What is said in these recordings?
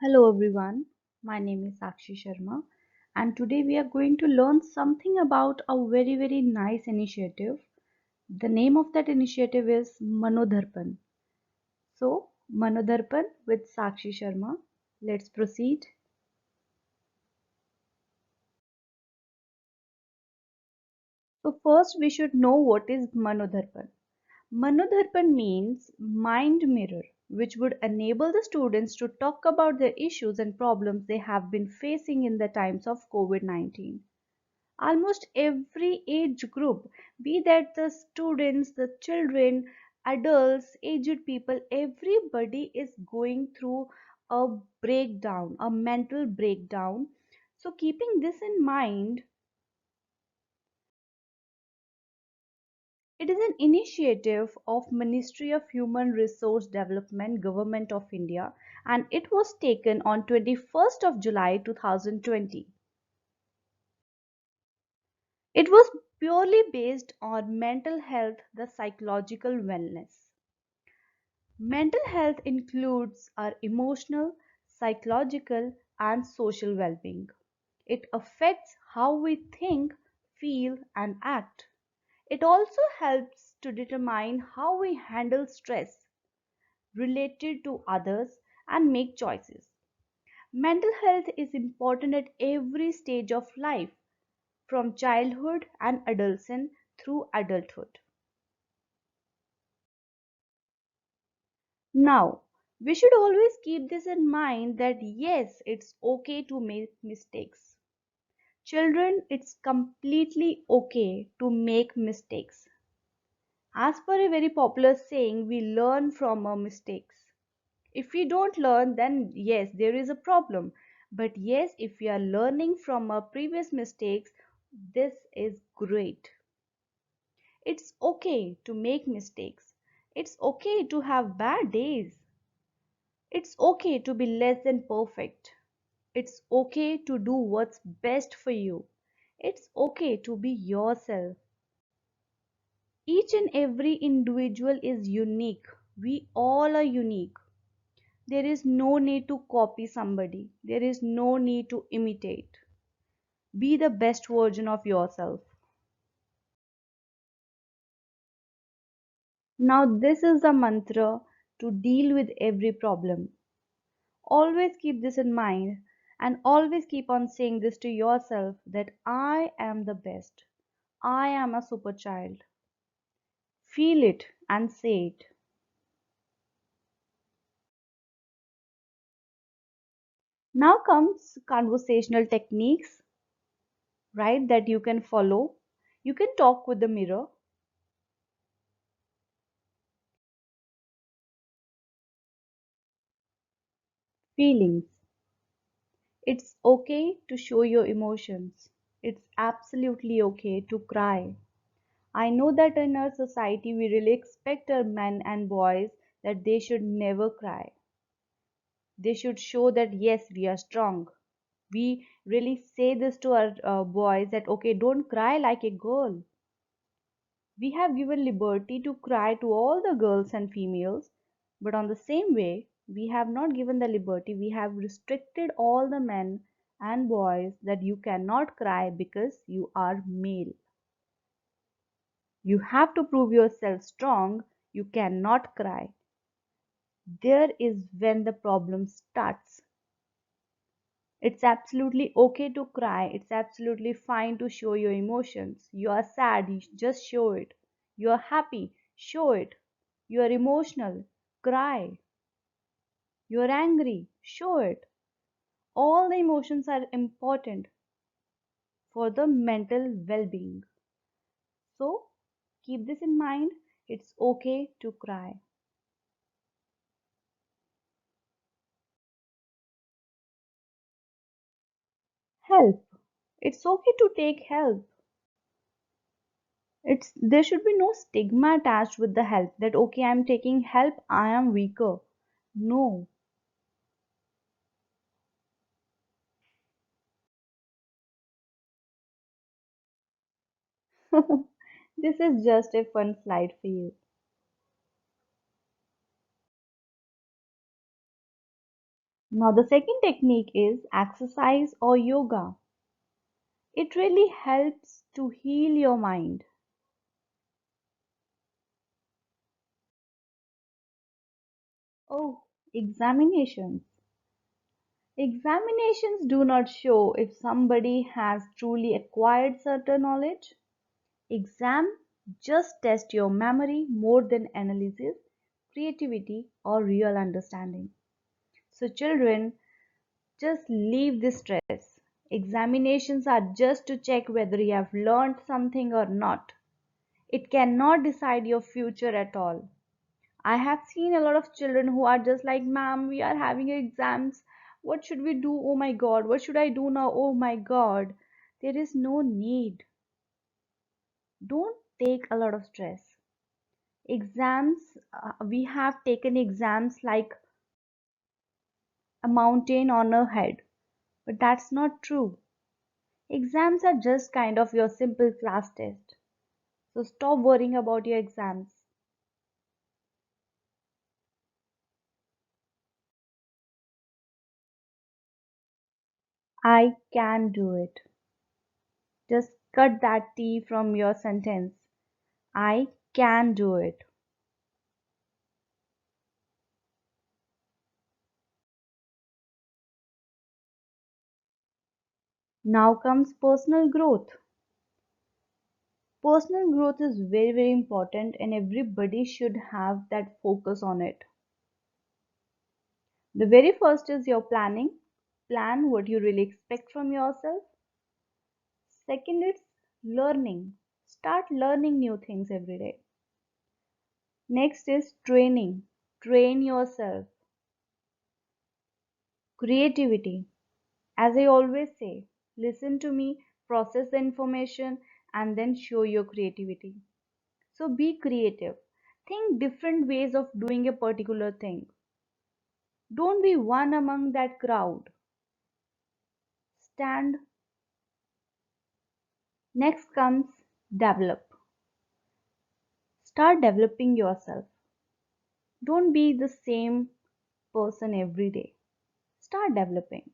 Hello everyone, my name is Sakshi Sharma and today we are going to learn something about a very nice initiative. The name of that initiative is Manodharpan. So, Manodharpan with Sakshi Sharma. Let's proceed. So first we should know what is Manodharpan. Manodharpan means mind mirror, which would enable the students to talk about their issues and problems they have been facing in the times of COVID-19. Almost every age group, be that the students, the children, adults, aged people, everybody is going through a breakdown, a mental breakdown. So keeping this in mind, it is an initiative of Ministry of Human Resource Development, Government of India, and it was taken on 21st of July 2020. It was purely based on mental health, the psychological wellness. Mental health includes our emotional, psychological, and social well being. It affects how we think, feel, and act. It also helps to determine how we handle stress related to others and make choices. Mental health is important at every stage of life, from childhood and adolescence through adulthood. Now, we should always keep this in mind that yes, it's okay to make mistakes. Children, it's completely okay to make mistakes. As per a very popular saying, we learn from our mistakes. If we don't learn, then yes, there is a problem. But yes, if we are learning from our previous mistakes, this is great. It's okay to make mistakes. It's okay to have bad days. It's okay to be less than perfect. It's okay to do what's best for you. It's okay to be yourself. Each and every individual is unique. We all are unique. There is no need to copy somebody. There is no need to imitate. Be the best version of yourself. Now, this is the mantra to deal with every problem. Always keep this in mind and always keep on saying this to yourself that I am the best. I am a super child. Feel it and say it. Now comes conversational techniques, right, that you can follow. You can talk with the mirror. Feelings. It's okay to show your emotions. It's absolutely okay to cry. I know that in our society we really expect our men and boys that they should never cry. They should show that yes, we are strong. We really say this to our boys that okay, don't cry like a girl. We have given liberty to cry to all the girls and females, but on the same way, we have not given the liberty, we have restricted all the men and boys that you cannot cry because you are male. You have to prove yourself strong, you cannot cry. There is when the problem starts. It's absolutely okay to cry. It's absolutely fine to show your emotions. You are sad, you just show it. You are happy, show it. You are emotional, cry. You are angry, show it. All the emotions are important for the mental well being. So keep this in mind. It's okay to cry. Help. It's okay to take help. It's there should be no stigma attached with the help that okay, I'm taking help, I am weaker. No. This is just a fun slide for you. Now, the second technique is exercise or yoga. It really helps to heal your mind. Oh, examinations. Examinations do not show if somebody has truly acquired certain knowledge. Exam just test your memory more than analysis, creativity, or real understanding. So, children, just leave the stress. Examinations are just to check whether you have learned something or not. It cannot decide your future at all. I have seen a lot of children who are just like, Ma'am, we are having exams. What should we do? Oh my God. What should I do now? Oh my God. There is no need. Don't take a lot of stress. Exams, we have taken exams like a mountain on our head, but that's not true. Exams are just kind of your simple class test. So stop worrying about your exams. I can do it. Just cut that T from your sentence. I can do it. Now comes personal growth. Personal growth is very, very important, and everybody should have that focus on it. The very first is your planning. Plan what you really expect from yourself. Second is learning. Start learning new things every day. Next is training. Train yourself. Creativity. As I always say, listen to me, process the information, and then show your creativity. So be creative. Think different ways of doing a particular thing. Don't be one among that crowd. Stand. Next comes develop. Start developing yourself. Don't be the same person every day. Start developing.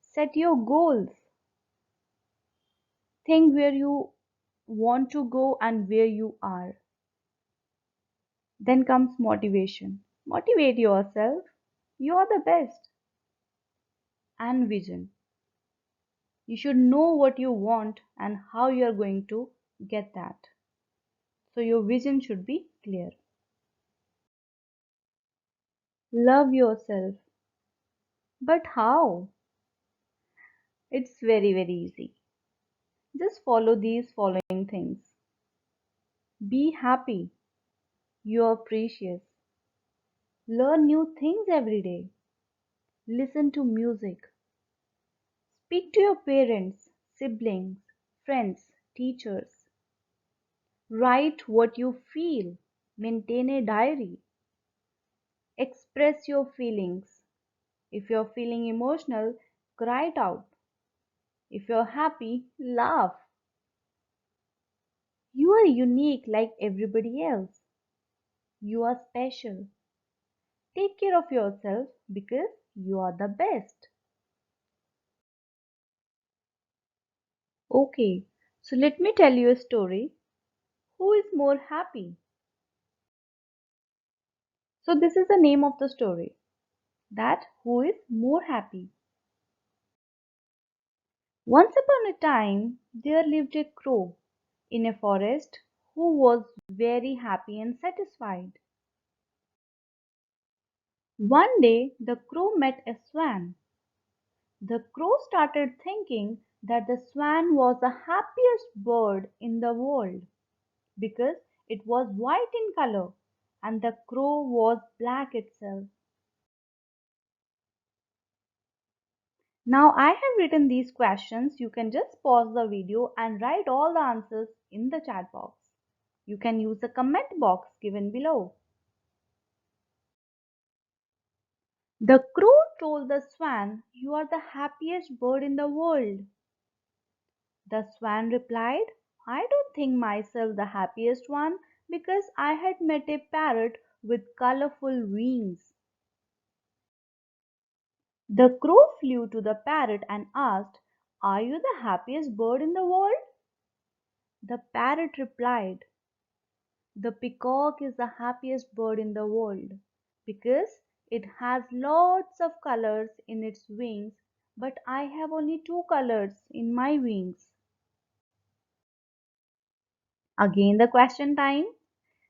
Set your goals. Think where you want to go and where you are. Then comes motivation. Motivate yourself. You are the best. And vision. You should know what you want and how you are going to get that. So your vision should be clear. Love yourself. But how? It's very, very easy. Just follow these following things. Be happy. You are precious. Learn new things every day. Listen to music. Speak to your parents, siblings, friends, teachers. Write what you feel. Maintain a diary. Express your feelings. If you're feeling emotional, cry it out. If you're happy, laugh. You are unique like everybody else. You are special. Take care of yourself because you are the best. Okay, so let me tell you a story. Who is more happy? So, this is the name of the story, that who is more happy. Once upon a time, there lived a crow in a forest who was very happy and satisfied. One day, the crow met a swan. The crow started thinking that the swan was the happiest bird in the world because it was white in color and the crow was black itself. Now I have written these questions. You can just pause the video and write all the answers in the chat box. You can use the comment box given below. The crow told the swan, "You are the happiest bird in the world." The swan replied, "I don't think myself the happiest one because I had met a parrot with colorful wings." The crow flew to the parrot and asked, "Are you the happiest bird in the world?" The parrot replied, "The peacock is the happiest bird in the world because it has lots of colors in its wings, but I have only two colors in my wings." Again, the question time.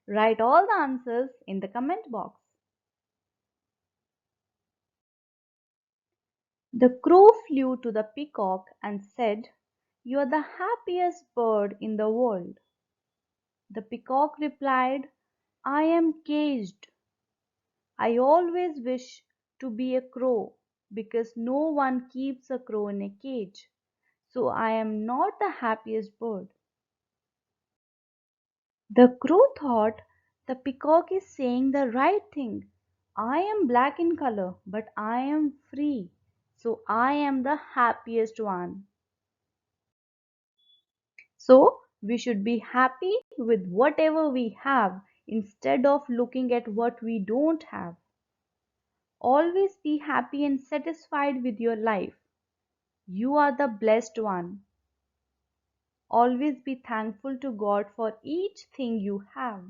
Write all the answers in the comment box. The crow flew to the peacock and said, "You are the happiest bird in the world." The peacock replied, "I am caged. I always wish to be a crow because no one keeps a crow in a cage. So I am not the happiest bird." The crow thought, "The peacock is saying the right thing. I am black in color, but I am free. So I am the happiest one." So we should be happy with whatever we have instead of looking at what we don't have. Always be happy and satisfied with your life. You are the blessed one. Always be thankful to God for each thing you have.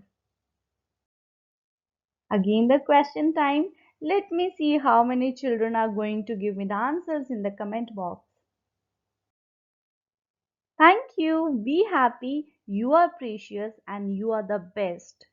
Again, the question time. Let me see how many children are going to give me the answers in the comment box. Thank you. Be happy. You are precious and you are the best.